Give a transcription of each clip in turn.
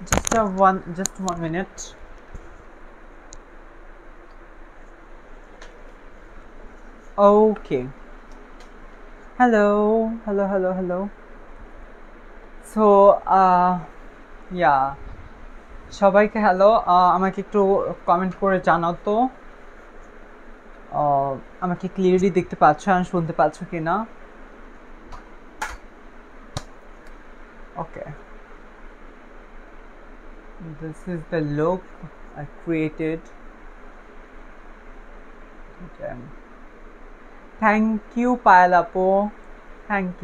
just 1 minute. Okay. Hello. So yeah, সবাইকে hello. আমাকে একটু কমেন্ট করে জানাও তো আমাকে ক্লিয়ারলি দেখতে পাচ্ছ আর শুনতে পাচ্ছ কিনা। Okay, this is the look I created. Okay. Thank you Payal Apo, thank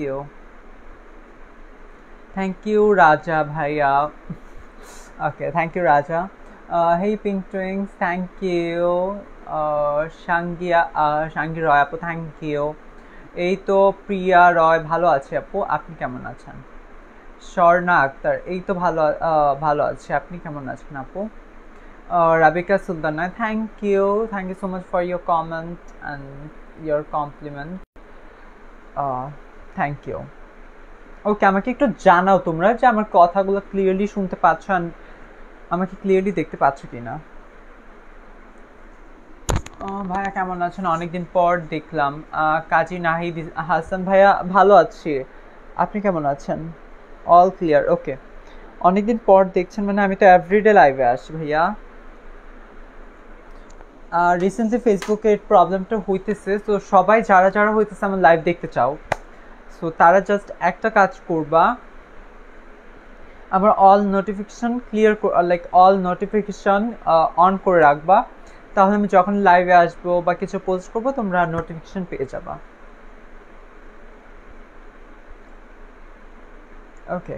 you Raja bhaiya. Okay, thank you Raja. Hey Pink Twins, thank you. Shangi Roy আপু, thank you. এই তো প্রিয়া রয়, ভালো আছি আপু, আপনি কেমন আছেন? স্বর্ণা আক্তার, এই তো ভালো আছি, আপনি কেমন আছেন আপু? Rabika Sultana, thank you so much for your comment and your compliment. Thank you. ওকে, আমাকে একটু জানাও তোমরা যে আমার কথাগুলো ক্লিয়ারলি শুনতে পাচ্ছ আর আমাকে ক্লিয়ারলি দেখতে পাচ্ছ কিনা। ভাইয়া কেমন আছেন? অনেকদিন পর দেখলাম। কাজী নাহিদ হাসান, ভাইয়া ভালো আছি, আপনি কেমন আছেন? All clear. ওকে, অনেকদিন পর দেখছেন মানে আমি তো এভরিডে লাইভে আসি ভাইয়া। রিসেন্টলি ফেসবুকে প্রবলেমটা হইতেছে, তো সবাই যারা হইতেছে আমার লাইভ দেখতে চাও, সো তারা জাস্ট একটা কাজ করবা, আমার all notification all notification on করে রাখবা, তাহলে আমি যখন লাইভে আসবো বা কিছু পোস্ট করবো তোমরা নোটিফিকেশন পেয়ে যাবা। ওকে,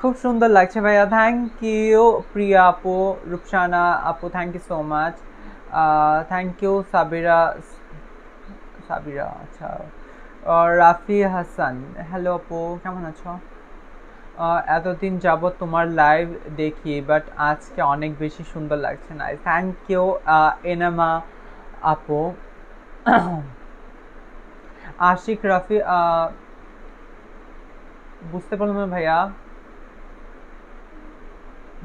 খুব সুন্দর লাগছে ভাইয়া, থ্যাংক ইউ প্রিয়া আপু, রূপসানা আপু, thank you so much, thank you Sabira, আচ্ছা, রাফি হাসান, হ্যালো আপু, কেমন আছো? এতদিন যাবত তোমার লাইভ দেখি, বাট আজকে অনেক বেশি সুন্দর লাগছে। না, থ্যাংক ইউ এনামা আপু। আশিক রাফি, বুঝতে পারলাম না ভাইয়া,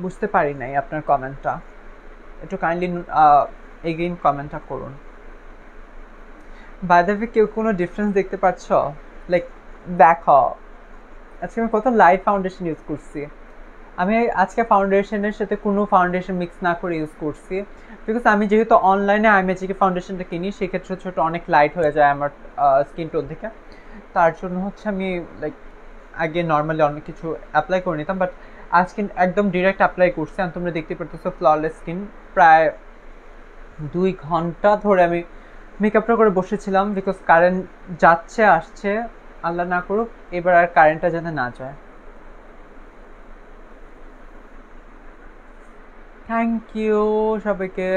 বুঝতে পারি নাই আপনার কমেন্টটা, একটু কাইন্ডলি এগেইন কমেন্টটা করুন। বাই দ্য ওয়ে, কেউ কোনো ডিফারেন্স দেখতে পাচ্ছ? লাইক দেখো, আজকে আমি কত লাইট ফাউন্ডেশন ইউজ করছি। আমি আজকে ফাউন্ডেশনের সাথে কোনো ফাউন্ডেশন মিক্স না করে ইউজ করছি, বিকজ আমি যেহেতু অনলাইনে আইম্যাজিকে ফাউন্ডেশনটা কিনি, সেক্ষেত্রে ছোটো অনেক লাইট হয়ে যায় আমার স্কিন টোন থেকে, তার জন্য হচ্ছে আমি লাইক আগে নর্মালি অনেক কিছু অ্যাপ্লাই করে নিতাম, বাট আজকে একদম ডিরেক্ট অ্যাপ্লাই করছি। আর তোমরা দেখতে পারতেছো ফ্ললেস স্কিন। প্রায় 2 ঘন্টা ধরে আমি মেকআপটা করে বসেছিলাম, বিকজ কারেন্ট যাচ্ছে আসছে, আল্লাহ না করুক এবার আর কারেন্টটা যাতে না যায়। থ্যাংক ইউ সবাইকে।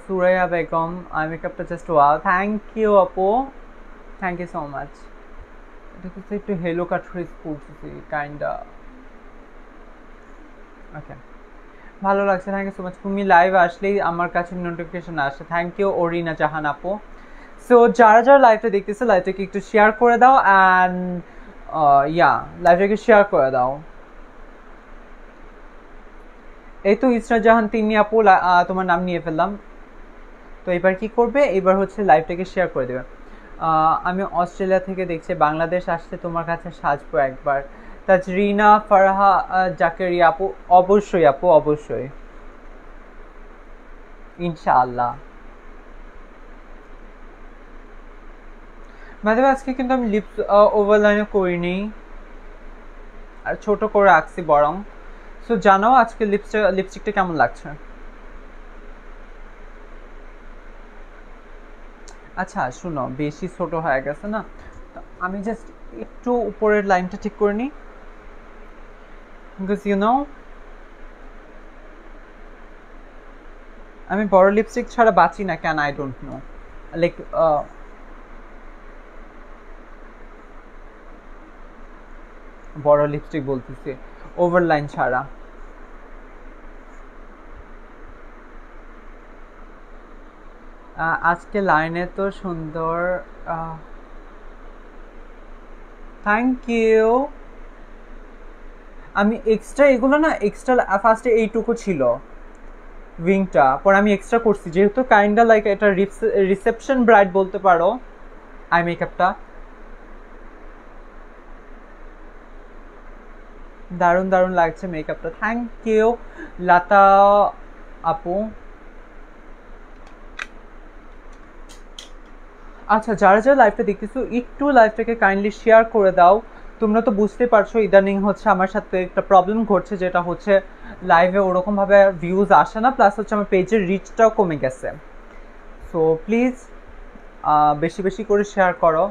সুরাইয়া বেগম, আই মেকআপটা জাস্ট ওয়াও, থ্যাংক ইউ আপু, থ্যাংক ইউ সো মাচ। এটা তো একটু হেলো কাট ফ্রিজ করতেছি কাইন্ডা। ওকে, ভালো লাগছে, থ্যাংক ইউ সো মাচ। তুমি লাইভ আসলেই আমার কাছে নোটিফিকেশন আসে। থ্যাংক ইউ অরিনা জাহান আপু। সো যারা লাইভটা দেখতেছে, লাইভটাকে একটু শেয়ার করে দাও, অ্যান্ড লাইভটাকে শেয়ার করে দাও। এই তো ইসরা জাহান তিনি আপু, তোমার নাম নিয়ে ফেললাম। তো এবার কি করবে, এবার হচ্ছে লাইভটাকে শেয়ার করে দেবে। আমি অস্ট্রেলিয়া থেকে দেখছি, বাংলাদেশ আসছে তোমার কাছে সাজবো একবার। তাজরিনা ফারহা জাকেরিয়া আপু, অবশ্যই আপু, অবশ্যই, ইনশাআল্লাহ। মানে আজকে কিন্তু আমি লিপস ওভারলাইনও করিনি, আর ছোট করে রাখছি বরং। সো জানাও আজকে লিপস্টিকটা কেমন লাগছে। আচ্ছা শুনো, বেশি ছোট হয়ে গেছে না, আমি জাস্ট একটু উপরের লাইনটা ঠিক করে নিই, বিকজ আমি বড় লিপস্টিক ছাড়া বাঁচি না কেন, আই ডোন্ট নো। লাইক বড় লিপস্টিক বলতেছি, ওভারলাইন ছাড়া। আজকে লাইনে তো সুন্দর, থ্যাংক ইউ। আমি এক্সট্রা এগুলো না এক্সট্রা ফার্স্টে এইটুকু ছিল উইংটা, পরে আমি এক্সট্রা করছি যেহেতু কাইন্ডা লাইক এটা রিসেপশন ব্রাইড বলতে পারো আই মেকআপটা। দারুণ দারুণ লাগছে মেকআপটা, থ্যাংক ইউ লতা আপু। আচ্ছা যারা যারা লাইভটা দেখতেছো একটু লাইভটাকে কাইন্ডলি শেয়ার করে দাও। তোমরা তো বুঝতে পারছো ইদানিং হচ্ছে আমার সাথে একটা প্রবলেম ঘটছে, যেটা হচ্ছে লাইভে ওরকমভাবে ভিউজ আসে না, প্লাস হচ্ছে আমার পেজের রিচটাও কমে গেছে। সো প্লিজ বেশি বেশি করে শেয়ার করো।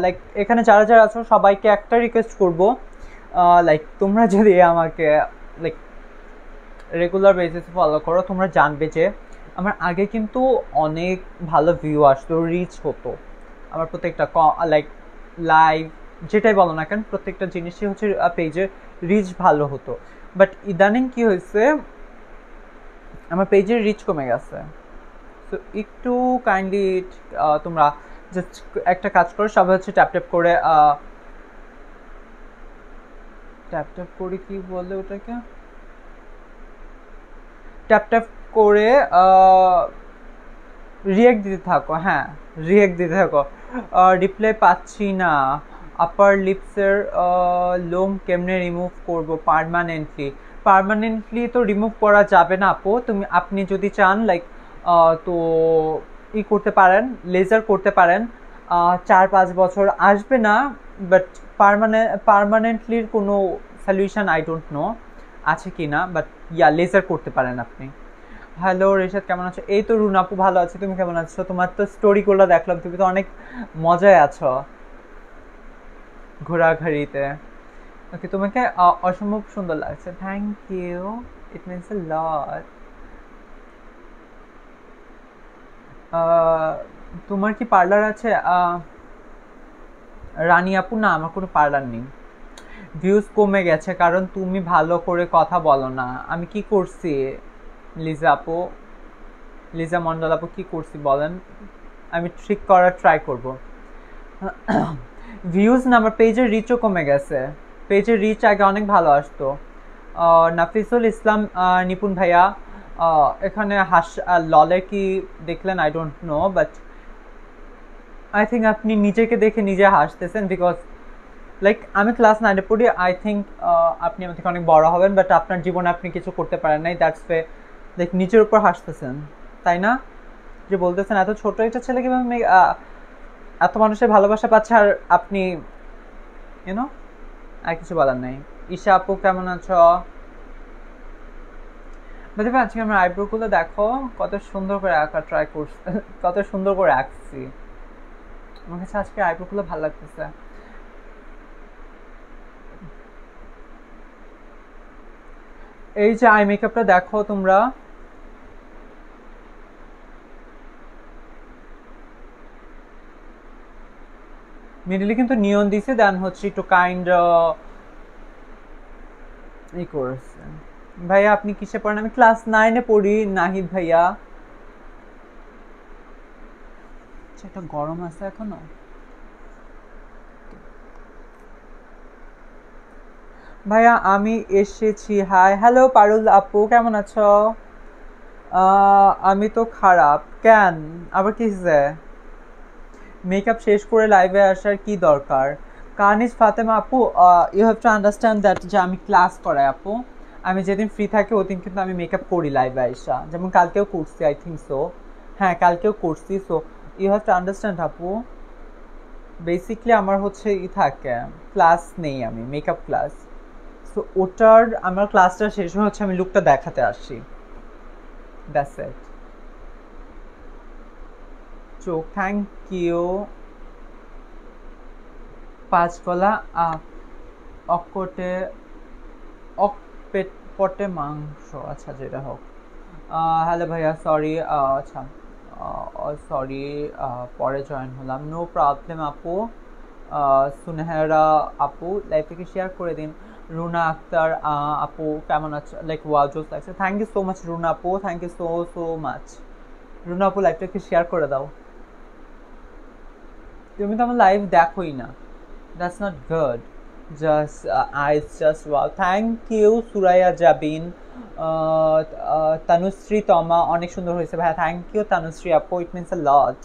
লাইক এখানে যারা যারা আছো সবাইকে একটা রিকোয়েস্ট করবো, লাইক তোমরা যদি আমাকে লাইক রেগুলার বেসিসে ফলো করো, তোমরা জানবে যে আমার আগে কিন্তু অনেক ভালো ভিউ আসতো, রিচ হতো আমার প্রত্যেকটা লাইক লাইভ যেটাই বলো না কেন, প্রত্যেকটা জিনিসই হচ্ছে পেজের রিচ ভালো হতো। বাট ইদানিং কি হয়েছে, আমার পেজের রিচ কমে গেছে। তো একটু কাইন্ডলি তোমরা জাস্ট একটা কাজ করো, সবাই হচ্ছে ট্যাপ ট্যাপ করে ট্যাপ ট্যাপ করে কি বলে ওটাকে, ট্যাপ ট্যাপ করে রিয়েক্ট দিতে থাকো। হ্যাঁ রিয়েক্ট দিতে থাকো। রিপ্লাই পাচ্ছি না, আপার লিপসের লোম কেমনে রিমুভ করবো পার্মানেন্টলি? পার্মানেন্টলি তো রিমুভ করা যাবে না আপু, আপনি যদি চান লাইক তো ই করতে পারেন, লেজার করতে পারেন। 4-5 বছর আসবে না, বাট পার্মানেন্টলির কোনো সলিউশন আই ডোন্ট নো আছে কি না, বাট ইয়া লেজার করতে পারেন আপনি। হ্যালো রেশাদ, কেমন আছো? এই তো রুনা আপু ভালো আছে, তুমি কেমন আছো? তোমার তো স্টোরিগুলো দেখলাম, তুমি তো অনেক মজায় আছো ঘোরাঘুরিতে। ওকে, তোমাকে অসম্ভব সুন্দর লাগছে, thank you, it means a লট। তোমার কি পার্লার আছে? রানী আপু না, আমার কোনো পার্লার নেই। ভিউজ কমে গেছে কারণ তুমি ভালো করে কথা বলো না। আমি কি করছি লিজা আপু, লিজা মন্ডল আপু, কি করছি বলেন? আমি ঠিক করার ট্রাই করব। ভিউজ না, আমার পেজের রিচও কমে গেছে। পেজের রিচ আগে অনেক ভালো আসতো। নাফিসুল ইসলাম নিপুণ ভাইয়া, এখানে ললে কি দেখলেন I don't know, but I think আপনি নিজেকে দেখে নিজে হাসতেছেন, বিকজ লাইক আমি ক্লাস 9-এ পড়ি, আই থিঙ্ক আপনি আমার থেকে অনেক বড় হবেন, বাট আপনার জীবনে আপনি কিছু করতে পারেন নাই, দ্যাটস ওয়ে লাইক নিজের উপর হাসতেছেন, তাই না? যে বলতেছেন এত ছোট একটা ছেলে কিভাবে এত মানুষের ভালোবাসা পাচ্ছে, আর আপনি ইউনো, আর কিছু বলার নাই। ঈশা আপু কেমন আছো? বুঝতে পারছি, আমার আইব্রোগুলো দেখো কত সুন্দর করে আঁকা ট্রাই করছি, কত সুন্দর করে আঁকছি। আমার কাছে আজকে আইব্রোগুলো ভালো লাগতেছে। এই যে আই মেকআপটা দেখো তোমরা, মিডলে কিন্তু নিয়ন দিছে, দেন হচ্ছে একটু কাইন্ড ই করছে। ভাইয়া আপনি কিসে পড়েন? আমি ক্লাস 9-এ পড়ি নাহিদ ভাইয়া। এটা গরম আছে এখনো। ভাইয়া আমি এসেছি। হাই, হ্যালো পারুল আপু, কেমন আছো? আমি তো খারাপ। কেন আবার কি হয়েছে? মেকআপ শেষ করে লাইভে আসার কি দরকার? কানিজ ফাতেমা আপু, you have to understand that যে আমি ক্লাস করাই আপু, আমি যেদিন ফ্রি থাকি ওদিন কিন্তু আমি মেকআপ করি লাইভে আইসা, যেমন কালকেও করছি, আই থিঙ্ক সো, হ্যাঁ কালকেও করছি। So you have to understand আপু, বেসিকলি আমার হচ্ছে থাকে ক্লাস নেই, আমি মেকআপ ক্লাস। সো ওটার আমার ক্লাসটা শেষ হচ্ছে আমি লুকটা দেখাতে আসি, দ্যাটস ইট। চোখ, থ্যাংক ইউ। 5 গলা অকটে পটে মাংস, আচ্ছা যেটা হোক। হ্যালো ভাইয়া, সরি, আচ্ছা সরি, পরে জয়েন হলাম, নো প্রবলেম আপু। সুনেহেরা আপু লাইভটাকে শেয়ার করে দিন। রুনা আক্তার আপু কেমন আছে? লাইক ওয়াও জোস লাগছে, thank you so much Runa আপু, thank you so so much. Runa আপু লাইভটাকে শেয়ার করে দাও। তুমি তো আমার লাইভ দেখোই না, that's not good. Just eyes just wow. Thank you Suraya Jabin. Tanushree তমা অনেক সুন্দর হয়েছে ভাইয়া, থ্যাংক ইউ তানুশ্রী আপু, ইট মিনস আ লট।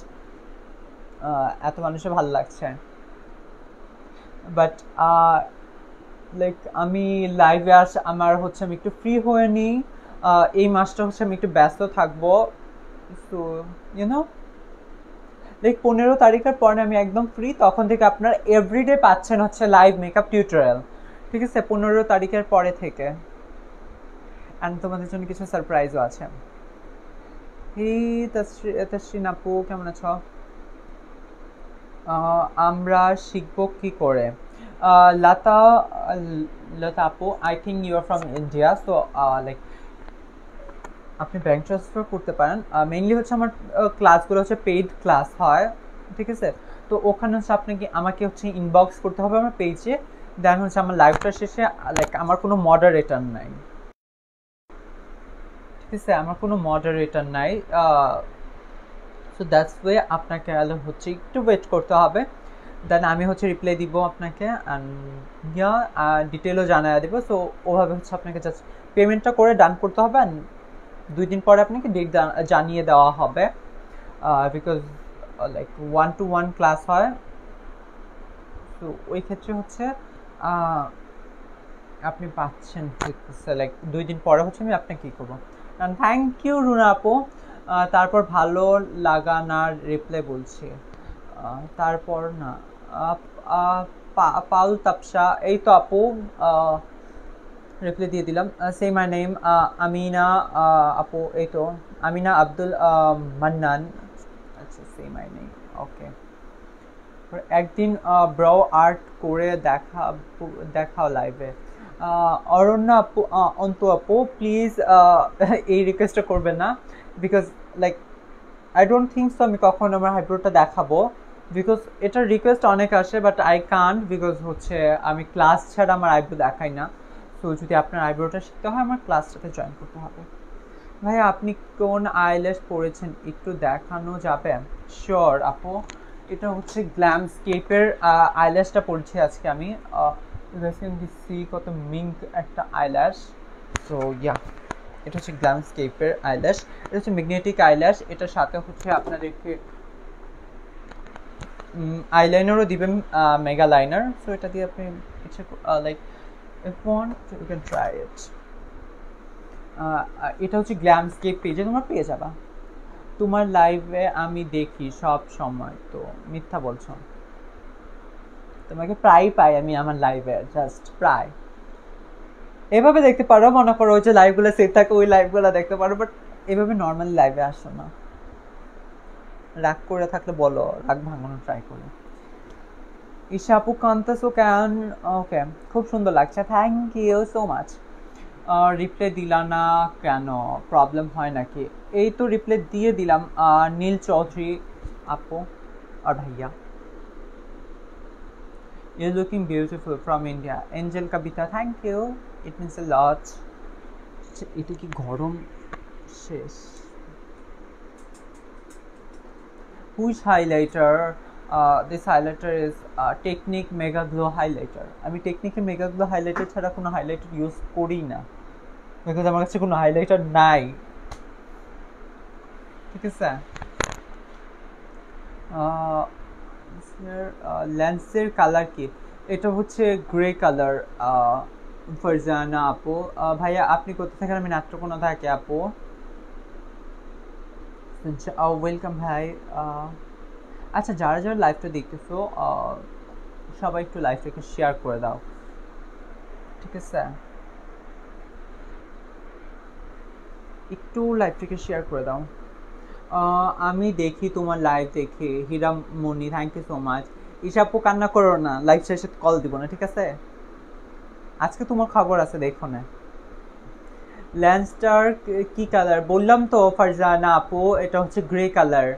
এত মানুষের ভালো লাগছে, বাট লাইক আমি লাইভে আমার হচ্ছে আমি একটু ফ্রি হয়ে নিই, এই মাসটা হচ্ছে আমি একটু ব্যস্ত থাকবো, সো ইউনো লাইক 15 তারিখের পরে আমি একদম ফ্রি, তখন থেকে আপনারা এভরিডে পাচ্ছেন হচ্ছে লাইভ মেকআপ টিউটোরিয়াল, ঠিক আছে, 15 তারিখের পরে থেকে। অ্যান্ড তোমাদের জন্য কিছু সারপ্রাইজও আছে। এই তসরিন আপু কেমন আছো? আমরা শিখবো কি করে? লতা লতা আপু, I think you are from India, so like আপনি ব্যাংক ট্রান্সফার করতে পারেন। মেইনলি হচ্ছে আমার ক্লাসগুলো হচ্ছে পেইড ক্লাস হয়, ঠিক আছে, তো ওখানে হচ্ছে আপনাকে আমাকে হচ্ছে ইনবক্স করতে হবে আমার পেজে, দেন হচ্ছে আমার লাইভটা শেষে লাইক আমার কোনো মডারেটর নাই, ঠিক আছে, আমার কোনো মডারেটর নাই, সো দ্যাটস ওয়ে আপনাকে হচ্ছে একটু ওয়েট করতে হবে, দেন আমি হচ্ছে রিপ্লাই দিব আপনাকে, অ্যান্ড ডিটেলও জানিয়ে দেবো, সো ওভাবে হচ্ছে আপনাকে জাস্ট পেমেন্টটা করে ডান করতে হবে, অ্যান্ড 2 দিন পরে আপনাকে ডেট জানিয়ে দেওয়া হবে, বিকজ লাইক 1-to-1 ক্লাস হয়, তো ওই ক্ষেত্রে হচ্ছে আপনি পাচ্ছেন লাইক 2 দিন পরে হচ্ছে আমি আপনাকে কী করবো। থ্যাংক ইউ রুনা আপু। তারপর ভালো লাগা না রিপ্লাই বলছি, তারপর না পাউল তাপসা, এই তো আপু রিপ্লাই দিয়ে দিলাম। সে মাই নেম আমিনা আপু, এই তো আমিনা আব্দুল মান্নান, আচ্ছা সে মাই নেম, ওকে। একদিন ব্রাউ আর্ট করে দেখাও লাইভে। অরণ্য আপু, অন্তু আপু প্লিজ এই রিকোয়েস্টটা করবেন না, because like I don't think so আমি কখন আমার আইব্রোটা দেখাবো, বিকজ এটার রিকোয়েস্ট অনেক আসে, বাট আই কান্ট, বিকজ হচ্ছে আমি ক্লাস ছাড়া আমার আইব্রো দেখাই না, সো যদি আপনার আইব্রোটা শিখতে হয় আমার ক্লাসটাতে জয়েন করতে হবে। ভাই আপনি কোন আইল্যাশ পরেছেন একটু দেখানো যাবে? শিওর আপু, এটা হচ্ছে গ্ল্যামস্কেপের আইল্যাশটা পরেছি আজকে আমি, কত মিঙ্ক একটা আইল্যাশ, সো ইয়া এটা হচ্ছে গ্ল্যামস্কেপের আইল্যাশ, এটা হচ্ছে ম্যাগনেটিক আইল্যাশ, এটার সাথে হচ্ছে আপনাদেরকে আইলাইনারও দিবেন, মেগা লাইনার, সো এটা দিয়ে আপনি ইচ্ছে like if want you can try it. এটা হচ্ছে গ্ল্যামস্কেপ পেজে তোমরা পেয়ে যাবা, তোমার লাইভে আমি দেখি সব সময়, তো মিথ্যা বলছো, তোমাকে প্রায় পাই আমি আমার লাইভে, জাস্ট প্রায় এভাবে দেখতে পারো, মনে করো ওই যে লাইভগুলো সেভ থাকে ওই লাইভগুলো দেখতে পারো, বাট এভাবে নর্মালি লাইভে আসো না, রাগ করে থাকলে বলো, রাগ ভাঙানোর ট্রাই করো। ঈশা আপু কান্তাসো ক্যান, ওকে খুব সুন্দর লাগছে, thank you so much. Reply দিলা না কেন, প্রবলেম হয় নাকি? এই তো রিপ্লাই দিয়ে দিলাম। নীল চৌধুরী আপু আর ভাইয়া, you looking beautiful from India, angel Kabita, thank you, it means a lot. এটা কি গরম শেষ? Which highlighter? This highlighter is technic mega glow highlighter. আমি টেকনিকের মেগা গ্লো হাইলাইটার ছাড়া কোনো হাইলাইটার ইউজ করি না, বিকজ আমার কাছে কোনো হাইলাইটার নাই, ঠিক আছে। লেন্সের কালার কি? এটা হচ্ছে গ্রে কালার। ফারজানা আপু, ভাইয়া আপনি কোথা থাকেন? আমি নাট্যকোনা থাকি আপু। ওয়েলকাম ভাই। আচ্ছা যারা যারা লাইভটা দেখতেছো সবাই একটু লাইভটাকে শেয়ার করে দাও, ঠিক আছে, একটু লাইভটাকে শেয়ার করে দাও। আমি দেখি তোমার লাইভ দেখি, Hiramoni, thank you so much. ঈশাপু কান্না করো না, লাইভ শেষে কল দিব না, ঠিক আছে, আজকে তোমার খবর আছে, দেখো না। ল্যান্সটার কি কালার? বললাম তো ফারজানা আপু, এটা হচ্ছে গ্রে কালার।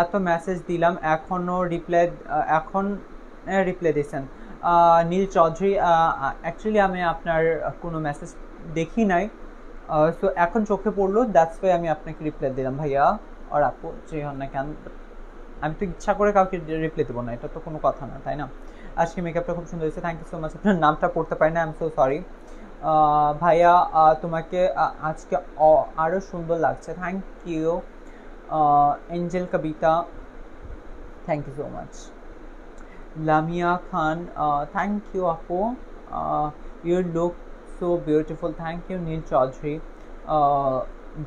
এত মেসেজ দিলাম এখনও রিপ্লাই, এখন রিপ্লাই দিয়েছেন নীল চৌধুরী। অ্যাকচুয়ালি আমি আপনার কোনো মেসেজ দেখি নাই, সো এখন চোখে পড়লো, দ্যাটস ওয়াই আমি আপনাকে রিপ্লাই দিলাম ভাইয়া আর আপু, যে হন না কেন, আমি তো ইচ্ছা করে কাউকে রিপ্লাই দেবো না, এটা তো কোনো কথা না, তাই না। আজকে মেকআপটা খুব সুন্দর হয়েছে, থ্যাংক ইউ সো মাচ। আপনার নামটা পড়তে পারি না, আই এম সো সরি। ভাইয়া তোমাকে আজকে আরও সুন্দর লাগছে, thank you. Angel Kabita, thank you so much. Lamia Khan, thank you আপু, you look so beautiful, thank you. Neel Chowdhury,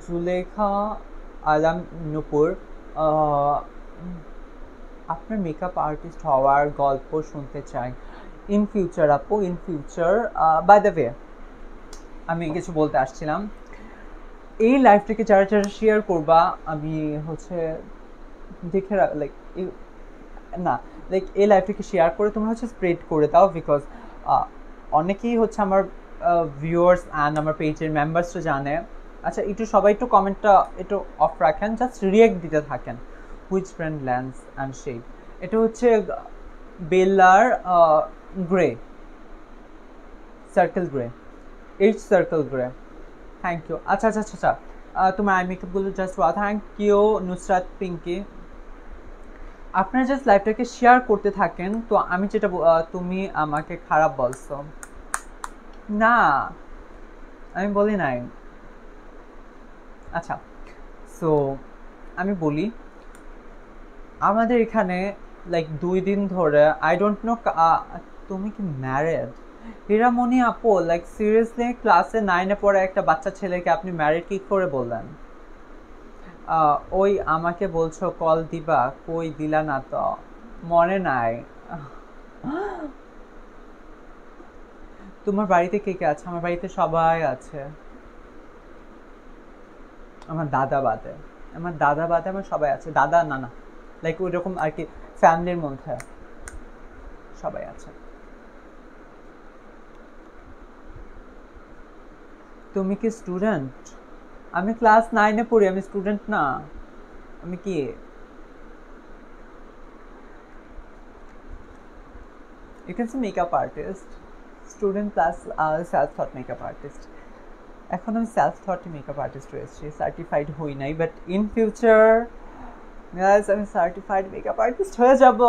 Zulekha Alam Nupur, আপনার মেকআপ আর্টিস্ট হওয়ার গল্প শুনতে চাই ইন ফিউচার আপু, in future. By the way, আমি কিছু বলতে আসছিলাম, এই লাইফটাকে যারা যারা শেয়ার করবা, আমি হচ্ছে দেখে লাইক না, লাইক এই লাইফটাকে শেয়ার করে তোমরা হচ্ছে স্প্রেড করে দাও, বিকজ অনেকেই হচ্ছে আমার ভিউয়ার্স অ্যান্ড আমার পেজের মেম্বার্সরা জানে। আচ্ছা, একটু সবাই একটু কমেন্টটা একটু অফ রাখেন, জাস্ট রিয়েক্ট দিতে থাকেন। Which brand lens and shade? এটা হচ্ছে বেলার grey, circle grey, H circle grey. Thank you. আচ্ছা আচ্ছা আচ্ছা আচ্ছা, তোমার আই মেকআপগুলো just thank you Nusrat Pinky. আপনারা জাস্ট লাইফটাকে শেয়ার করতে থাকেন। তো আমি যেটা তুমি আমাকে খারাপ বলছো না, আমি বলি নাই। আচ্ছা, সো আমি বলি, আমাদের এখানে লাইক 2 দিন ধরে, আই ডোন্ট নো, তুমি কি ম্যারিড? হীরামণি আপু, লাইক সিরিয়াসলি ক্লাসে 9-এ পড়ে একটা বাচ্চা ছেলেকে আপনি ম্যারিড কি করে বললেন? ওই আমাকে বলছো কল দিবা, কই দিলা না তো, মনে নাই। তোমার বাড়িতে কে কে আছে? আমার বাড়িতে সবাই আছে, আমার দাদা বাদে, আমার দাদা বাদে আমার সবাই আছে, দাদা নানা, লাইক ওই রকম আর কি, ফ্যামিলির মধ্যে সবাই আছে। তুমি কি স্টুডেন্ট? আমি ক্লাস 9-এ পড়ি, আমি স্টুডেন্ট না। আমি কি you can say makeup artist, student plus self taught makeup artist. এখন আমি সেলফ থট মেকআপ আর্টিস্ট রয়েছি, সার্টিফাইড হই নাই, বাট ইন ফিউচার গাইস আমি সার্টিফাইড মেকআপ আর্টিস্ট হয়ে যাব।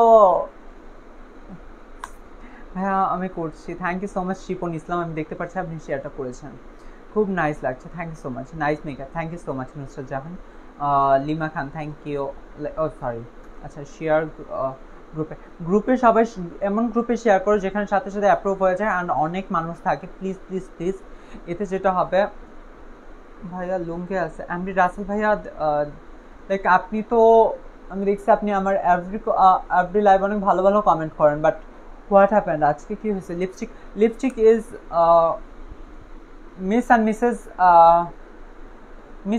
হ্যাঁ আমি করছি। Thank you so much Shipon Islam, আমি দেখতে পাচ্ছি আপনি শেয়ারটা করেছেন, খুব নাইস লাগছে, thank you so much, nice makeup, thank you so much Nusrat Jahan. Lima Khan, thank you. Oh sorry, আচ্ছা শেয়ার গ্রুপে সবাই এমন গ্রুপে শেয়ার করো যেখানে সাথে সাথে অ্যাপ্রুভ হয়ে যায় আর অনেক মানুষ থাকে, প্লিজ প্লিজ প্লিজ। এতে যেটা হবে, ভাইয়া লুঙ্গে আছে এমডি রাসেল ভাইয়া, লাইক আপনি তো, আমি দেখছি আপনি আমার এভরি লাইভ অনেক ভালো ভালো কমেন্ট করেন, বাট হোয়াট হ্যাপেন্ড, আজকে কি হয়েছে? লিপস্টিক ইজ মিস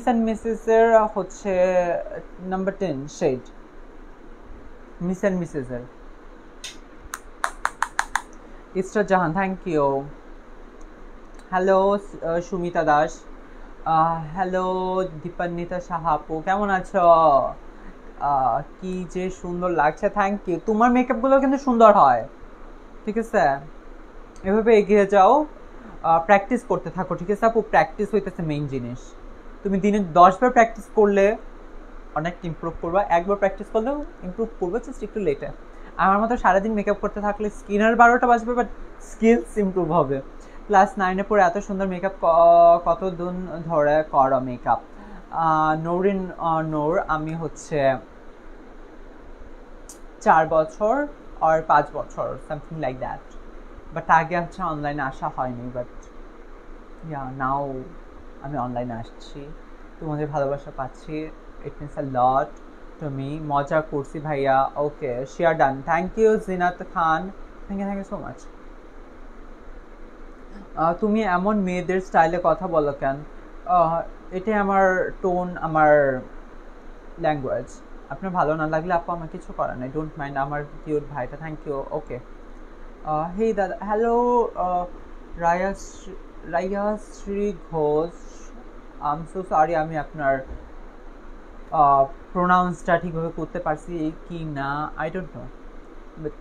অ্যান্ড মিসেসের হচ্ছে নাম্বার 10 শেড, মিস অ্যান্ড মিসেসের। Israt Jahan, thank you. Hello Sumita Das, hello Dipanwita Saha আপু, কেমন আছো? কি যে সুন্দর লাগছে, থ্যাংক ইউ। তোমার মেকআপগুলো কিন্তু সুন্দর হয়, ঠিক আছে? এভাবে এগিয়ে যাও, প্র্যাকটিস করতে থাকো, ঠিক আছে আপু? প্র্যাকটিস হইতেছে মেইন জিনিস। তুমি দিনে 10 বার প্র্যাকটিস করলে অনেক ইমপ্রুভ করবা, একবার প্র্যাকটিস করলেও ইমপ্রুভ করবে, জাস্ট একটু লেটে। আমার মতো সারাদিন মেকআপ করতে থাকলে স্কিনের 12টা বাজবে, বাট স্কিলস ইমপ্রুভ হবে। ক্লাস 9-এ পড়ে এত সুন্দর মেকআপ কতদিন ধরে করো মেকআপ? নৌরিন নূর, আমি হচ্ছে 4 বছর আর 5 বছর, সামথিং লাইক দ্যাট। বাট আগে হচ্ছে অনলাইনে আসা হয়নি, বাট ইয়া নাও আমি অনলাইনে আসছি, তোমাদের ভালোবাসা পাচ্ছি, it means a lot to me. মজা করছি ভাইয়া, okay share done, thank you Zinat Khan, thank you so much. তুমি এমন মেয়েদের স্টাইলে কথা বলো কেন? এটাই আমার টোন, আমার ল্যাঙ্গুয়েজ। আপনার ভালো না লাগলে আপু আমার কিছু করার নেই, ডোন্ট মাইন্ড। আমার কিউট ভাইটা, থ্যাংক ইউ, ওকে। হে দাদা, hello Rayashree Ghosh, I am so sorry, আমি আপনার প্রোনাউন্সটা ঠিকভাবে করতে পারছি কি না I don't know, but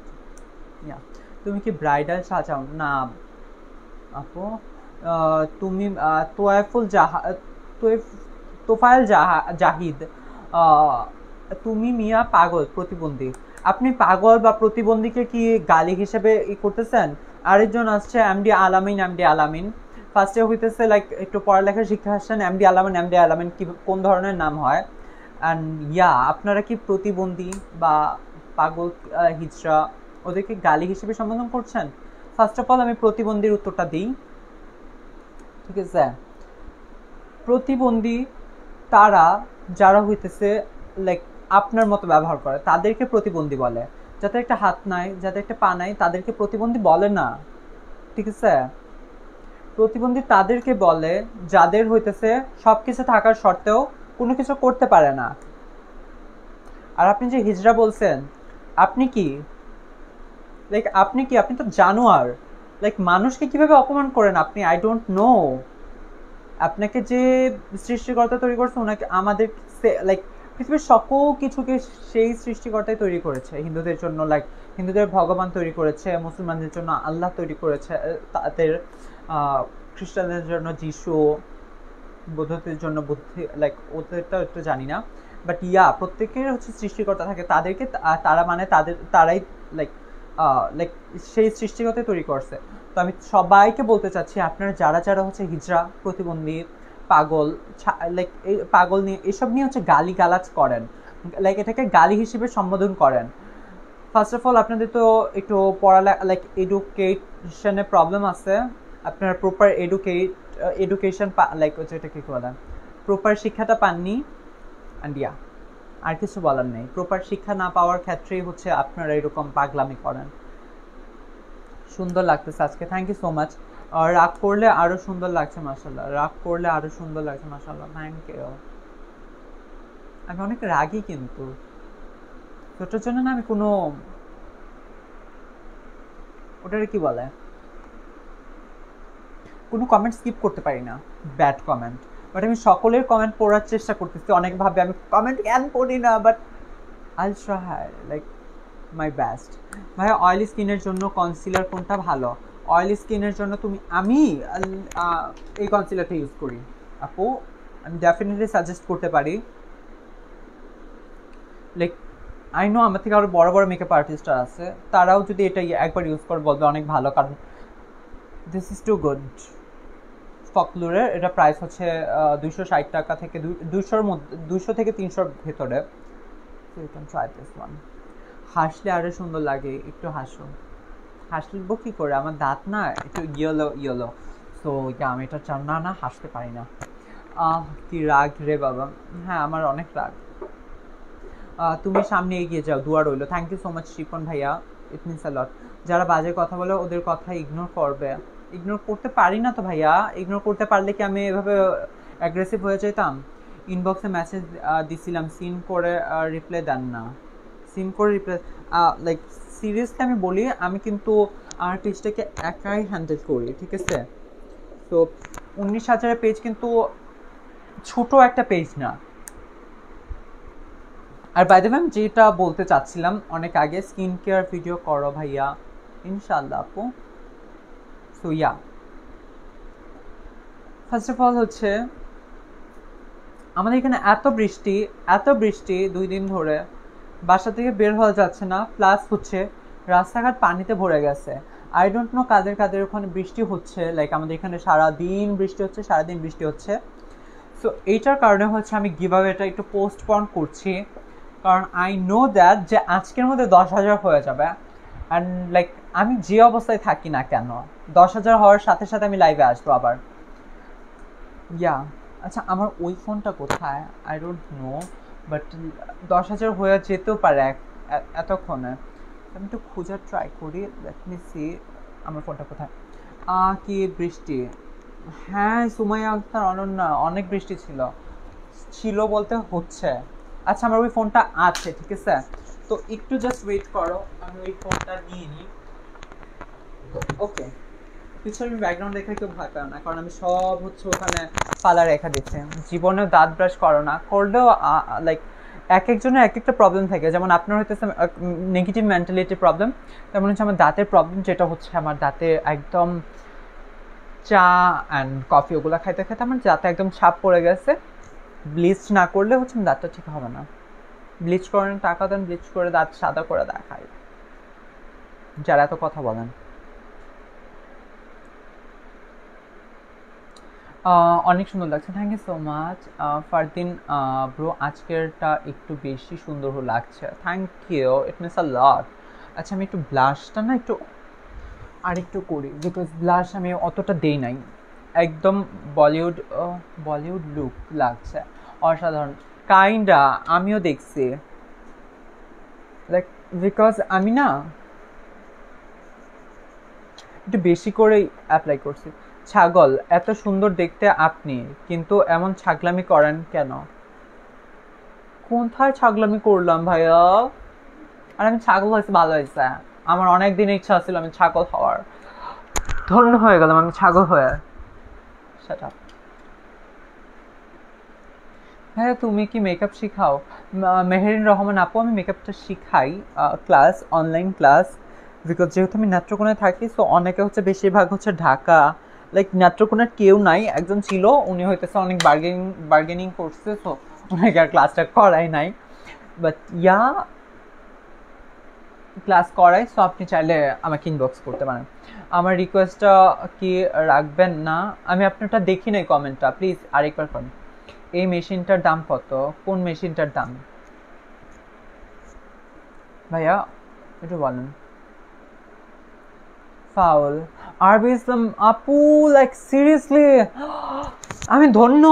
yeah. তুমি কি ব্রাইডাল সাজাও? না আপু। তুমি তোফায়েল জাহিদ, তুমি মিয়া পাগল প্রতিবন্ধী, আপনি পাগল বা প্রতিবন্ধীকে কি গালি হিসেবে করতেছেন? আরেকজন আসছে এমডি আলামিন, এমডি আলামিন ফার্স্টে হইতেছে লাইক একটু পড়ালেখার শিক্ষা আসছেন, এমডি আলামিন, এমডি আলামিন কি কোন ধরনের নাম হয়? অ্যান্ড ইয়া আপনারা কি প্রতিবন্ধী বা পাগল হিজড়া ওদেরকে গালি হিসেবে সম্বোধন করছেন? ফার্স্ট অফ অল আমি প্রতিবন্ধীর উত্তরটা দিই, ঠিক আছে? প্রতিবন্ধী তারা যারা হইতেছে লাইক আপনার মতো ব্যবহার করে তাদেরকে প্রতিবন্ধী বলে। যাদের একটা হাত নাই, যাদের একটা পা নাই, তাদেরকে প্রতিবন্ধী বলে না, ঠিক আছে? প্রতিবন্ধী তাদেরকে বলে যাদের হইতেছে সবকিছু থাকার সত্ত্বেও কোনো কিছু করতে পারে না। আর আপনি যে হিজড়া বলছেন, আপনি কি লাইক আপনি কি, আপনি তো জানোয়ার। লাইক মানুষকে কিভাবে অপমান করেন আপনি? I don't no. আপনাকে যে সৃষ্টিকর্তা তৈরি করছে ওনাকে আমাদের লাইক পৃথিবীর সকল কিছুকে সেই সৃষ্টিকর্তাই তৈরি করেছে। হিন্দুদের জন্য লাইক হিন্দুদের ভগবান তৈরি করেছে, মুসলমানদের জন্য আল্লাহ তৈরি করেছে, তাদের খ্রিস্টানদের জন্য যিশু, বৌদ্ধদের জন্য বুদ্ধি, লাইক ওদেরটা একটু জানি না, বাট ইয়া প্রত্যেকের হচ্ছে সৃষ্টিকর্তা থাকে, তাদেরকে তারা মানে তারাই লাইক লাইক সেই সৃষ্টিকর্তাই তৈরি করছে। তো আমি সবাইকে বলতে চাচ্ছি আপনারা যারা যারা হচ্ছে হিজড়া, প্রতিবন্ধী, পাগল, লাইক এই পাগল নিয়ে এসব নিয়ে হচ্ছে গালি গালাজ করেন, লাইক এটাকে গালি হিসেবে সম্বোধন করেন। ফার্স্ট অফ অল আপনাদের তো একটু পড়ালেখা লাইক এডুকেশনে প্রবলেম আছে, আপনারা প্রপার এডুকেশন লাইক হচ্ছে এটা কি বলেন, প্রপার শিক্ষাটা পাননি। অ্যান্ড ইয়া আর কিছু বলার নেই, প্রপার শিক্ষা না পাওয়ার ক্ষেত্রেই হচ্ছে আপনারা এরকম পাগলামি করেন। সুন্দর লাগতেছে আজকে, থ্যাংক ইউ সো মাচ। রাগ করলে আরো সুন্দর লাগছে মাশাআল্লাহ, রাগ করলে আরো সুন্দর লাগছে মাশাআল্লাহ, থ্যাংক ইউ। আমি অনেক রাগী কিন্তু ওটার জন্য না, আমি কোনো ওটারে কি বলে কোনো কমেন্ট স্কিপ করতে পারি না, ব্যাড কমেন্ট। বাট আমি সকলের কমেন্ট পড়ার চেষ্টা করতেছি, অনেকভাবে আমি কমেন্ট ক্যান পড়ি না, but I try like my best. ভাইয়া অয়েলি স্কিনের জন্য কনসিলার কোনটা ভালো? অয়েলি স্কিনের জন্য আমি এই কনসিলারটা ইউজ করি আপু, আমি ডেফিনেটলি সাজেস্ট করতে পারি। লাইক আই নো আমার থেকে আরও বড় বড় মেকআপ আর্টিস্টরা আছে, তারাও যদি এটা একবার ইউজ করে বলবে অনেক ভালো, কারণ দিস ইজ টু গুড। ফকলুরের এটা প্রাইস হচ্ছে 260 টাকা থেকে 200-র মধ্যে, 200 থেকে 300-র ভেতরে। So you can try this one. হাসলে আরও সুন্দর লাগে, একটু হাসো। হাসবো কি করে, আমার দাঁত না একটু ইয়েলো, সো আমি এটা চান না হাসতে পারি না। কি রাগ রে বাবা, হ্যাঁ আমার অনেক রাগ। তুমি সামনে এগিয়ে যাও, দোয়া রইলো। Thank you so much Shipon ভাইয়া, ইট মিনস আ লট। যারা বাজে কথা বলে ওদের কথা ইগনোর করবে। ইগনোর করতে পারি না তো ভাইয়া, ইগনোর করতে পারলে কি আমি এভাবে অ্যাগ্রেসিভ হয়ে যেতাম? ইনবক্সে মেসেজ দিছিলাম, সিন করে রিপ্লাই দেন না, সিন করে রিপ্লাই লাইক সিরিয়াসলি আমি বলি, আমি কিন্তু আমার পেজটাকে একাই হ্যান্ডেল করি, ঠিক আছে? তো 19,000-এর পেজ কিন্তু ছোট একটা পেজ না। আর বাই দ্য ওয়ে আমি যেটা বলতে চাচ্ছিলাম অনেক আগে, স্কিন কেয়ার ভিডিও করো ভাইয়া ইনশাল্লাহ আপু। So yeah first of all হচ্ছে আমাদের এখানে এত বৃষ্টি 2 দিন ধরে, বাসা থেকে বের হওয়া যাচ্ছে না, প্লাস হচ্ছে রাস্তাঘাট পানিতে ভরে গেছে। আই ডোন্ট নো কাদের ওখানে বৃষ্টি হচ্ছে, লাইক আমাদের এখানে সারাদিন বৃষ্টি হচ্ছে। সো এইটার কারণে হচ্ছে আমি গিভঅ্যাওয়েটা একটু পোস্টপন করছি, কারণ আই নো দ্যাট যে আজকের মধ্যে 10,000 হয়ে যাবে। অ্যান্ড লাইক আমি যে অবস্থায় থাকি না কেন, 10,000 হওয়ার সাথে সাথে আমি লাইভে আসবো আবার। ইয়া আচ্ছা আমার ওই ফোনটা কোথায় আই ডোন্ট নো, বাট 10,000 হয়ে যেতেও পারে এতক্ষণে। আমি একটু খোঁজার ট্রাই করি, লেট মি সি আমার ফোনটা কোথায়। কি বৃষ্টি, হ্যাঁ সুমাইয়া আক্তার অনন্যা, অনেক বৃষ্টি ছিল বলতে হচ্ছে। আচ্ছা আমার ওই ফোনটা আছে, ঠিক আছে? তো একটু জাস্ট ওয়েট করো, আমি ওই ফোনটা নিয়ে নিই। ওকে, পিছনে ব্যাকগ্রাউন্ড দেখে কেউ ভয় পায় না, কারণ আমি সব হচ্ছে ওখানে পালা রেখা দিচ্ছি। জীবনেও দাঁত ব্রাশ করো না, করলেও লাইক এক একজনের এক একটা প্রবলেম থাকে, যেমন আপনার হইতেছে নেগেটিভ মেন্টালিটি প্রবলেম, তেমন হচ্ছে আমার দাঁতের প্রবলেম, যেটা হচ্ছে আমার দাঁতে একদম চা অ্যান্ড কফি ওগুলো খাইতে আমার দাঁতে একদম ছাপ পড়ে গেছে। ব্লিচ না করলে হচ্ছে দাঁতটা ঠিক হবে না। ব্লিচ করেন, টাকা দেন, ব্লিচ করে দাঁত সাদা করে দেখায়, যারা এত কথা বলেন। অনেক সুন্দর লাগছে, thank you so much Fardin bro, আজকেরটা একটু বেশি সুন্দর লাগছে, thank you, it means a lot. আচ্ছা আমি একটু ব্লাশটা না একটু আরেকটু করি, বিকজ ব্লাশ আমি অতটা দেই নাই, একদম বলিউড বলিউড লুক লাগছে, অসাধারণ। কাইন্ডা আমিও দেখছি, লাইক বিকজ আমি না একটু বেশি করেই অ্যাপ্লাই করছি। ছাগল, এত সুন্দর দেখতে আপনি, কিন্তু এমন ছাগলামি করেন কেন? কোথায় ছাগলামি করলাম ভাইয়া? আর আমি ছাগল হয়েছে ভালো হয়েছে, আমার অনেক দিন ইচ্ছা ছিল আমি ছাগল হওয়ার, ধন্য হয়ে গেলাম আমি ছাগল হয়ে। সেটা হ্যাঁ, তুমি কি মেকআপ শিখাও? মেহেরিন রহমান আপু, আমি মেকআপটা শিখাই, ক্লাস, অনলাইন ক্লাস, বিকজ যেহেতু আমি নেত্রকোনায় থাকি, সো অনেকে হচ্ছে বেশিরভাগ হচ্ছে ঢাকা, লাইক নেত্রকোনার কেউ নাই, একজন ছিল, উনি হইতেছে অনেক বার্গেনিং করছে, সো ওনাকে আর ক্লাসটা করাই নাই, বাট ইয়া ক্লাস করাই, সো আপনি চাইলে আমাকে ইনবক্স করতে পারেন। আমার রিকোয়েস্টটা কি রাখবেন না? আমি আপনারটা দেখি নাই কমেন্টটা, প্লিজ আরেকবার করেন। এই মেশিনটার দাম কত? কোন মেশিনটার দাম ভাইয়া একটু বলেন। ফাউল আরবি ইসলাম আপু, লাইক সিরিয়াসলি আমি ধন্য,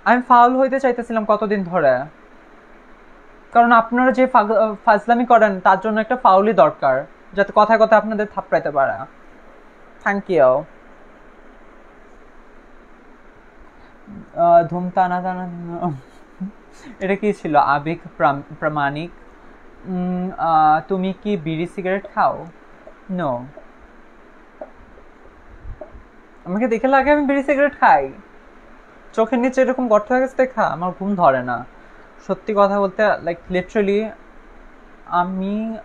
আমি ফাউল হইতে চাইতেছিলাম কতদিন ধরে, কারণ আপনারা যে ফাজলামি করেন তার জন্য একটা ফাউলই দরকার, যাতে কথায় কথায় আপনাদের থাপড়াইতে পারে। Thank you. ধুমতানা টানা, এটা কি ছিল? আবেগ প্রামাণিক, তুমি কি বিড়ি সিগারেট খাও? নো, আমাকে দেখে লাগে আমি বিড়ি সিগারেট খাই? চোখের নিচে এরকম গর্ত হয়ে গেছে দেখা, আমার ঘুম ধরে না, সত্যি কথা বলতে, লাইক লিটারালি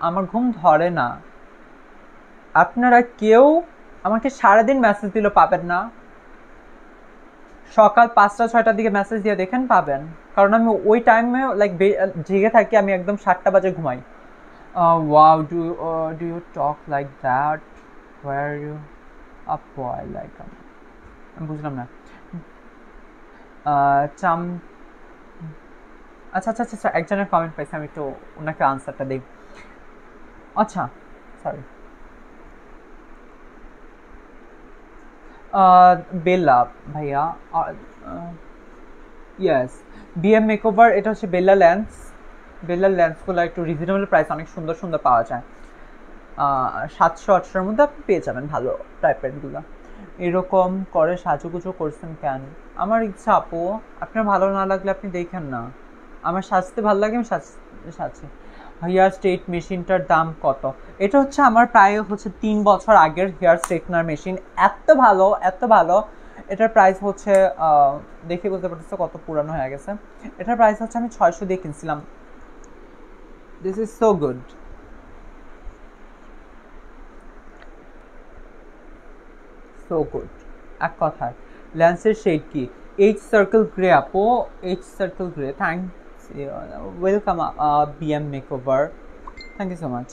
আমার ঘুম ধরে না। আপনারা কেউ আমাকে সারাদিন মেসেজ দিলে পাবেন না, সকাল 5টা-6টার দিকে মেসেজ দিয়ে দেখেন পাবেন, কারণ আমি ওই টাইমে লাইক জেগে থাকি, আমি একদম 7টা বাজে ঘুমাই। Wow, do you talk like that, were you a boy, like আমি বুঝলাম না। চাম আচ্ছা আচ্ছা আচ্ছা, একজনের কমেন্ট পাইছি, আমি একটু ওনাকে আনসারটা দিই। আচ্ছা সরি, বেল্লা ভাইয়া, ইয়েস, বিএম মেকওভার, এটা হচ্ছে বেল্লা লেন্স, বেল্লার লেন্সগুলো একটু রিজনেবল প্রাইস, অনেক সুন্দর সুন্দর পাওয়া যায়, 700-800-র মধ্যে আপনি পেয়ে যাবেন ভালো টাইপেরগুলো। এরকম করে সাজুগুজু করছেন কেন? আমার ইচ্ছা আপু, আপনার ভালো না লাগলে আপনি দেখেন না, আমার সাজতে ভালো লাগে আমি সাজছি। হেয়ার স্ট্রেট মেশিনটার দাম কত? এটা হচ্ছে আমার প্রায় হচ্ছে 3 বছর আগের হেয়ার স্ট্রেটনার মেশিন, এত ভালো এত ভালো। এটার প্রাইস হচ্ছে দেখে বলতে পারতেছে কত পুরানো হয়ে গেছে। এটার প্রাইস হচ্ছে আমি 600 দিয়ে কিনছিলাম। This is so good. So good. এক কথায় লেন্সের শেড কি? এইচ সার্কেল গ্রে আপু, H circle grey, thanks, welcome BM makeover, thank you so much.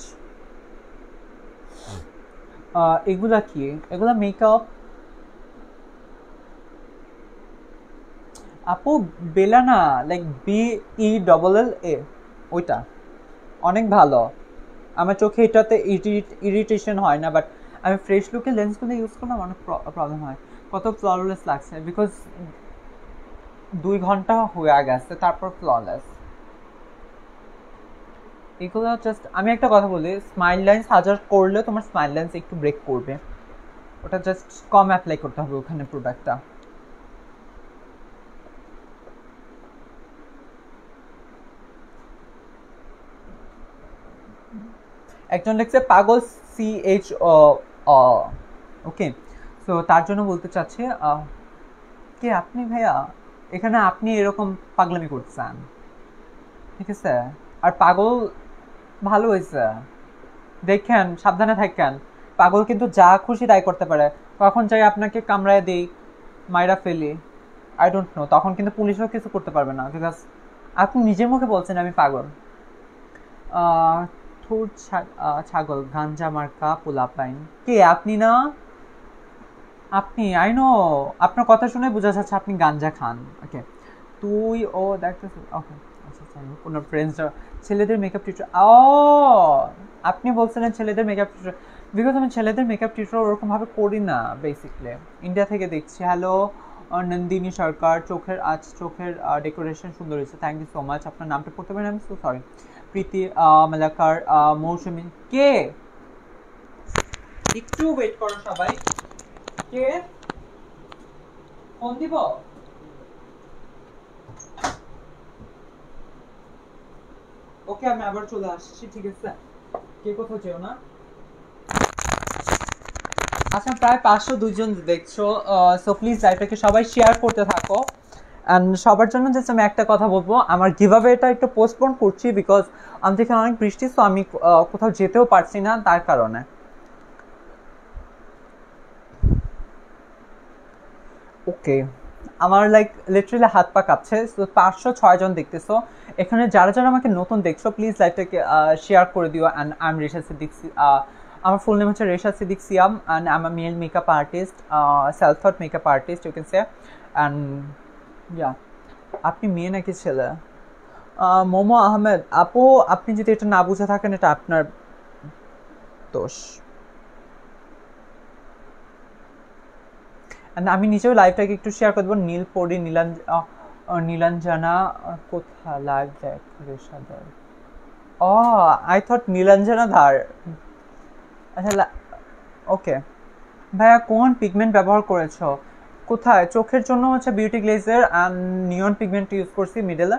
এগুলা কি? এগুলা মেকআপ আপু, বেলা না, লাইক BELLA, ওইটা অনেক ভালো, আমার চোখে এটাতে ইরিটেশন হয় না, বাট আমি ফ্রেশ লুকের লেন্সগুলো ইউজ করলাম অনেক প্রবলেম হয়। কত ফ্ললেস লাগছে, বিকজ 2 ঘন্টা হয়ে গেছে তারপর ফ্ললেস। এগুলো জাস্ট, আমি একটা কথা বলি, স্মাইল লাইন্স হাজার করলে তোমার স্মাইল লাইন্স একটু ব্রেক করবে, ওটা জাস্ট কম অ্যাপ্লাই করতে হবে ওখানে প্রোডাক্টটা। একজন লিখছে পাগল CHO, ওকে, সো তার জন্য বলতে চাচ্ছে, কে আপনি ভাইয়া? এখানে আপনি এরকম পাগলামি করছেন, ঠিক আছে? আর পাগল ভালো হয়েছে, দেখেন সাবধানে থাকেন, পাগল কিন্তু যা খুশি তাই করতে পারে, কখন চাই আপনাকে কামড়ায় দেই, মাইরা ফেলি, আই ডোন্ট নো, তখন কিন্তু পুলিশও কিছু করতে পারবে না, বিকজ আপনি নিজের মুখে বলছেন আমি পাগল। ঠোঁট ছাগল গাঞ্জা মার্কা পোলাপাইন। কে আপনি না? আপনি আই নো, আপনার কথা শুনে বোঝা যাচ্ছে আপনি গাঞ্জা খান। ওকে, তুই ও দেখতেছিস। ওকে, আচ্ছা আচ্ছা, কোনো ফ্রেন্ডসরা ছেলেদের মেকআপ টিউটর। ও, আপনি বলছিলেন ছেলেদের মেকআপ টিউটর, বিকজ আমি ছেলেদের মেকআপ টিউটর ওরকমভাবে করি না বেসিকলি। ইন্ডিয়া থেকে দেখছি। হ্যালো নন্দিনী সরকার, চোখের ডেকোরেশন সুন্দর হয়েছে, থ্যাংক ইউ সো মাচ। আপনার নামটা পড়তে পারেন, আমি সো সরি। প্রীতি মালাকার, মৌসুমী। কে? একটু ওয়েট করো সবাই। কে ফোন দিব? ওকে, আমি আবার চলে আসছি, ঠিক আছে? কে কোথাও যেও না। আচ্ছা, প্রায় 502 জন দেখছো, সো প্লিজ লাইভটাকে সবাই শেয়ার করতে থাকো। অ্যান্ড সবার জন্য জাস্ট আমি একটা কথা বলবো, আমার গিভঅ্যাওয়ে এটা একটু পোস্টপোন করছি বিকজ আমাদের এখানে অনেক বৃষ্টি, সো আমি কোথাও যেতেও পারছি না তার কারণে। ওকে, আমার লাইক লিটারালি হাত পা কাঁপছে। সো 506 জন দেখতেছো এখানে। যারা যারা আমাকে নতুন দেখছো প্লিজ লাইভটাকে শেয়ার করে দিও। And I am Resha Siddique. আমার ফুল নেম হচ্ছে Resha Siddique Siam, and I am a male makeup artist, self thought makeup artist you can say. And yeah, আপনি মেয়ে নাকি ছেলে? মোমো আহমেদ আপু, আপনি যদি এটা না বুঝে থাকেন এটা আপনার দোষ। আমি নিজেও লাইভটাকে একটু শেয়ার করে দেবো। নীলপরি নীলাঞ্জনা কোথা লাইভ দেখ রেশাদার। ও, আই থট নীলাঞ্জনা ধার। আচ্ছা, ওকে ভাইয়া, কোন পিগমেন্ট ব্যবহার করেছো? কোথায়? চোখের জন্য হচ্ছে beauty Glazer and neon pigment use করছি মিডলে।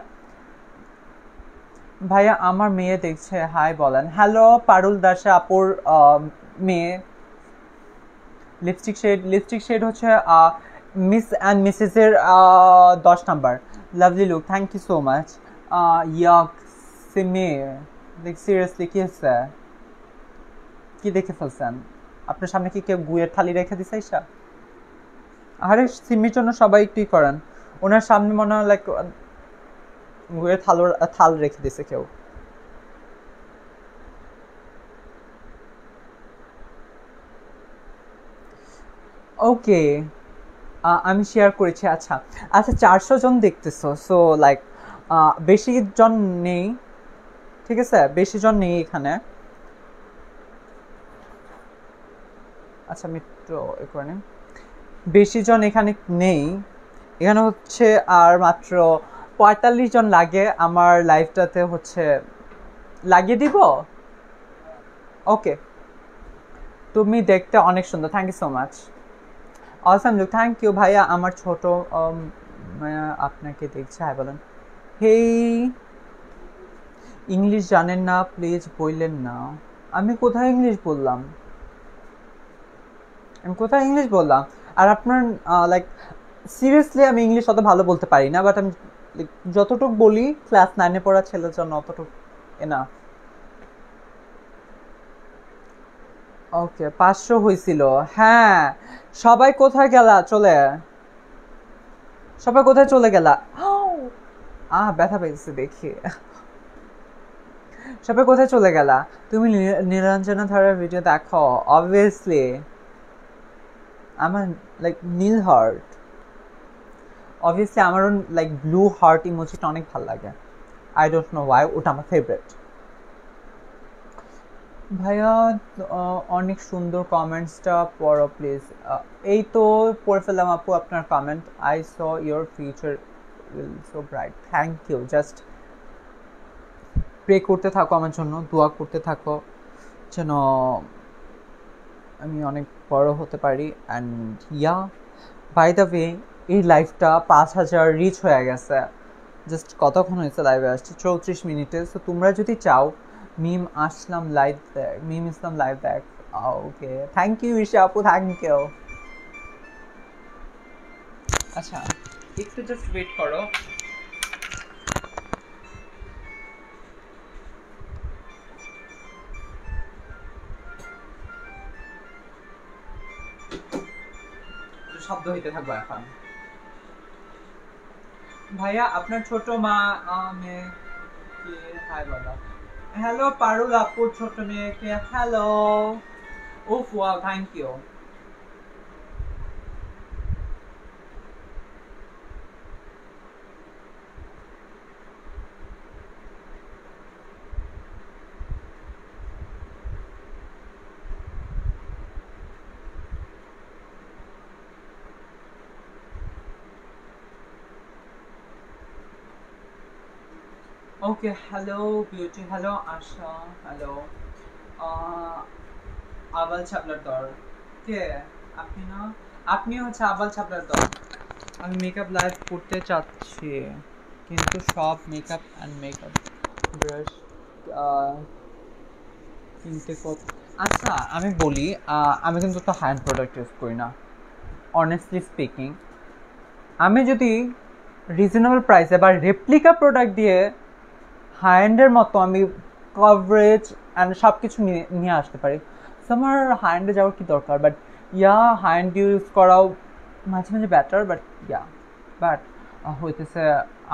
ভাইয়া আমার মেয়ে দেখছে, হাই বলেন। হ্যালো পারুল দাসে আপুর মেয়ে। লিপস্টিক শেড হচ্ছে মিস অ্যান্ড মিসেসের 10 number. Lovely look, thank you so much. ইয়াক সিমে, লাইক সিরিয়াসলি কি হচ্ছে? কি দেখে ফেলছেন? আপনার সামনে কি কেউ গুয়ের থালি রেখে দিছে ঈশা? আরে সিমির জন্য সবাই একটুই করেন, ওনার সামনে মনে হয় লাইক গুয়ের থাল রেখে দিছে কেউ। ওকে, আমি শেয়ার করেছি। আচ্ছা আচ্ছা, 400 জন দেখতেছো, সো লাইক বেশি জন নেই, ঠিক আছে? বেশি জন নেই এখানে। আচ্ছা আমি একটু করে নিই। বেশি জন এখানে নেই, এখানে হচ্ছে আর মাত্র 45 জন লাগে আমার লাইফটাতে হচ্ছে লাগিয়ে দিব। ওকে, তুমি দেখতে অনেক সুন্দর, thank you so much. Awesome look, thank you ভাইয়া। আমার ছোট মায়া আপনাকে দেখছে, হ্যাঁ বলেন। হেই, ইংলিশ জানেন না প্লিজ বললেন না। আমি কোথায় ইংলিশ বললাম? আমি কোথায় ইংলিশ বললাম? আর আপনার লাইক সিরিয়াসলি আমি ইংলিশ অত ভালো বলতে পারি না, বাট আমি যতটুকু বলি ক্লাস 9-এ পড়া ছেলের জন্য অতটুকু এনা। ওকে, 500 হয়েছিল। হ্যাঁ, সবাই কোথায় গেলা? সবাই কোথায় চলে গেলা? ব্যথা পেয়েছে দেখি। সবাই কোথায় চলে গেলা? তুমি নীলাঞ্জনা ধারার ভিডিও দেখো? অবভিয়াসলি আমার লাইক নীল হার্ট, অবভিয়াসলি আমারও লাইক ব্লু হার্ট ইমোজিটা অনেক ভালো লাগে। আই ডোন্ট নো ওয়াই, ওটা আমার ফেভারিট। ভাইয়া অনেক সুন্দর কমেন্টসটা পড়ো প্লিজ। এই তো পড়ে ফেললাম আপু আপনার comment. I saw your future will so bright, thank you. Just pray করতে থাকো আমার জন্য, দোয়া করতে থাকো যেন আমি অনেক বড় হতে পারি। And yeah, by the way, এই লাইভটা 5000 রিচ হয়ে গেছে। জাস্ট কতক্ষণ হয়েছে লাইভে আসছে? 34 মিনিটে। সো তোমরা যদি চাও মিম ইসলাম লাইভ দেখ। ওকে, থ্যাংক ইউ ঈশা আপু, থ্যাংক ইউ। আচ্ছা একটু জাস্ট ওয়েট করো। শব্দ হইতে থাকবো এখন। ভাইয়া আপনার ছোট মা মেয়েকে হাই বলো। হ্যালো পারুল আপুর ছোট মেয়েকে হ্যালো। উফ wow thank you. Okay hello beauty, hello Asha, hello আবাল ছাবলার দর। কে আপনি? না আপনি হচ্ছে আবাল ছাবলার দর। আমি মেকআপ লাইভ করতে চাচ্ছি কিন্তু সব মেকআপ অ্যান্ড মেকআপ ব্রাশ কিনতে কত? আচ্ছা আমি বলি, আমি কিন্তু তো হ্যান্ড প্রোডাক্ট ইউজ করি না অনেস্টলি স্পিকিং। আমি যদি রিজনেবল প্রাইসে বা রেপ্লিকা প্রোডাক্ট দিয়ে হাই এন্ডের মতো আমি কভারেজ অ্যান্ড সব কিছু নিয়ে আসতে পারি, সো আমার হাই এন্ডে যাওয়ার কি দরকার? But yeah high end use করাও মাঝে মাঝে বেটার, বাট ইয়া বাট হইতেছে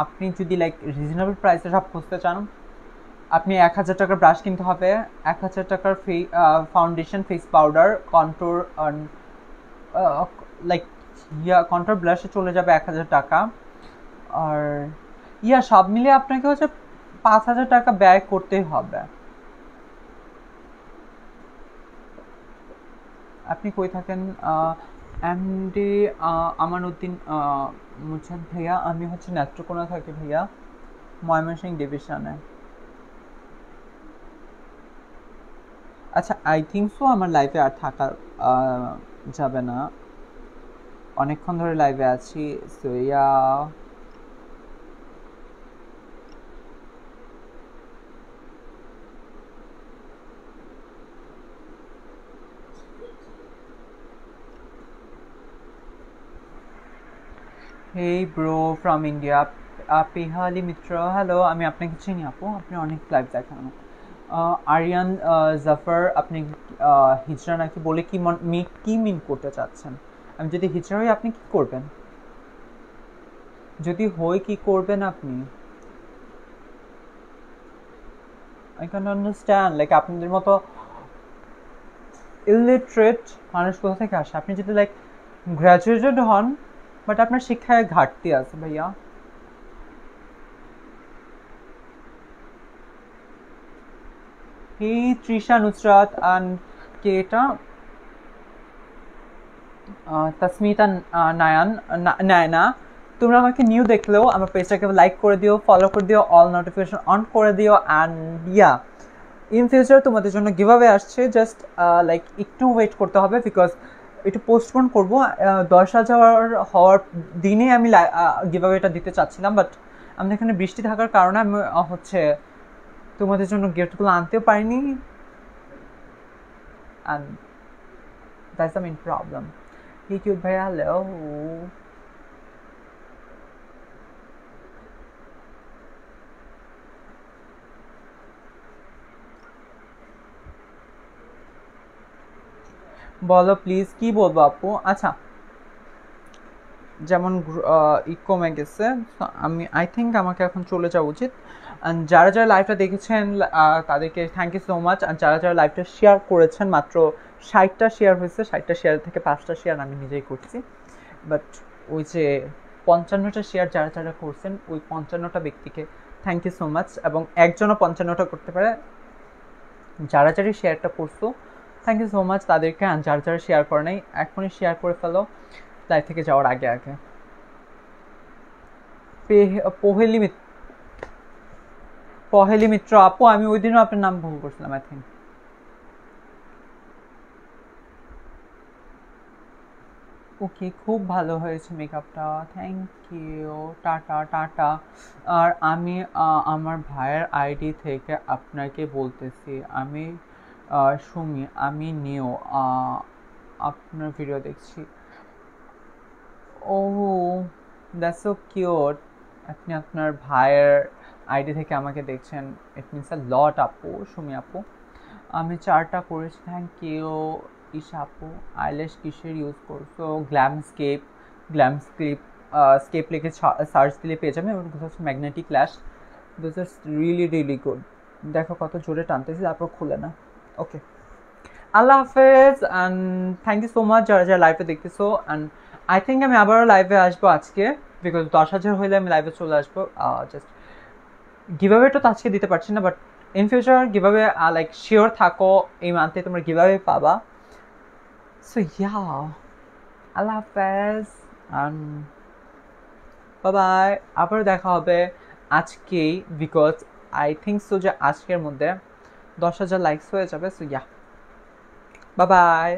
আপনি যদি লাইক রিজনেবল প্রাইসে সব খুঁজতে চান, আপনি 1000 টাকার ব্রাশ কিনতে হবে, 1000 টাকার foundation, face powder, contour like yeah contour ব্লাশে চলে যাবে 1000 টাকা। আর ইয়া সব মিলিয়ে আপনাকে হচ্ছে 5000 টাকা ব্যয় করতেই হবে। আপনি কই থাকেন? এমডি আমানুদ্দিন মুছাদ ভাইয়া। আমি হচ্ছে নেত্রকোনা থাকি ভাইয়া, ময়মনসিংহ ডিভিশনে। আচ্ছা আই থিঙ্ক সো আমার লাইফে আর থাকা যাবে না, অনেকক্ষণ ধরে লাইভে আছি, so yeah hey bro from India, Pehali Mitra hello. আমি আপনাকে চিনি আপু, আপনি অনেক লাইভ দেখেন। আরিয়ান জাফর, আপনি হিজড়া নাকি বলে কি মিন করতে চাচ্ছেন? আমি যদি হিজড়া হই আপনি কি করবেন? যদি হই কি করবেন আপনি? আই ক্যান আন্ডারস্ট্যান্ড লাইক আপনাদের মতো ইলিটারেট মানুষ কোথা থেকে আসে? আপনি যদি লাইক গ্র্যাজুয়েটেড হন বাট আপনার শিক্ষায় ঘাটতি আছে ভাইয়া। এই তৃষা নুসরাত অ্যান্ড কে এটা? তাসমিতা নায়না। তোমরা আমাকে নিউ দেখলেও আমার পেজটাকে লাইক করে দিও, ফলো করে দিও, অল নোটিফিকেশন অন করে দিও। অ্যান্ড ইয়া ইন ফিউচার তোমাদের জন্য গিভঅ্যাওয়ে আসছে, জাস্ট লাইক একটু ওয়েট করতে হবে বিকজ একটু পোস্টপোন করবো। 10,000 হওয়ার দিনে আমি গিভঅ্যাওয়েটা দিতে চাচ্ছিলাম, বাট আমাদের এখানে বৃষ্টি থাকার কারণে আমি হচ্ছে তোমাদের জন্য গিফটগুলো আনতেও পারিনি, and that's the main problem. He cute ভাইয়া হ্যালো। বলো প্লিজ, কি বলবো আপু? আচ্ছা যেমন কমে গেছে, আমি আই থিঙ্ক আমাকে এখন চলে যাওয়া উচিত। যারা যারা লাইভটা দেখেছেন তাদেরকে থ্যাংক ইউ সো মাচ। আর যারা যারা লাইভটা শেয়ার করেছেন, মাত্র 60টা শেয়ার হয়েছে, 60টা শেয়ার থেকে 5টা শেয়ার আমি নিজেই করছি, বাট ওই যে 55টা শেয়ার যারা যারা করছেন ওই 55টা ব্যক্তিকে থ্যাংক ইউ সো মাচ। এবং একজনও 55টা করতে পারে, যারা যারা শেয়ারটা করছো থ্যাংক ইউ সো মাচ তাদেরকে। আর যারা যারা শেয়ার করে নাই এখনই শেয়ার করে ফেলো লাইভ থেকে যাওয়ার আগে আগে। পহেলি মিত্র আপু, আমি ওই দিনও আপনার নাম ভুল করছিলাম আই থিঙ্ক। ওকে খুব ভালো হয়েছে মেকআপটা, থ্যাংক ইউ, টাটা টাটা। আর আমি আমার ভাইয়ের আইডি থেকে আপনাকে বলতেছি, আমি সুমি, আমি নিও আপনার ভিডিও দেখছি। ও দ্যাটস সো কিউট, আপনি আপনার ভাইয়ের আইডি থেকে আমাকে দেখছেন, ইট মিনস আ লট আপু, সুমি আপু। আমি 4টা করেছি, থ্যাংক ইউ। ঈশা আপু, আইল্যাশ কিসের ইউজ করছো? গ্ল্যামস্কেপ। স্কেপ লিখে সার্চ দিলে পেয়ে যাবে, এবং দিস হচ্ছে ম্যাগনেটিক ল্যাশ। This is really really good. দেখো কত জোরে টানতেছি, তারপর খুলে না। ওকে, আল্লাহ হাফেজ, and thank you so much যারা যারা লাইভে দেখতেছো। অ্যান্ড আই থিঙ্ক আমি আবারও লাইভে আসবো আজকে, বিকজ 10,000 হইলে আমি লাইভে চলে আসবো। জাস্ট গিভঅ্যাওয়েটা তো আজকে দিতে পারছি না, but in future giveaway like sure থাকো এই মান্থে তোমরা গিভঅ্যাওয়ে পাবা। সো ইয়া, আল্লাহ হাফেজ, বাই বাই। আবার দেখা হবে আজকেই, বিকজ আই থিঙ্ক সো যে আজকের মধ্যে 10,000 লাইকস হয়ে যাবে। So yeah, bye bye.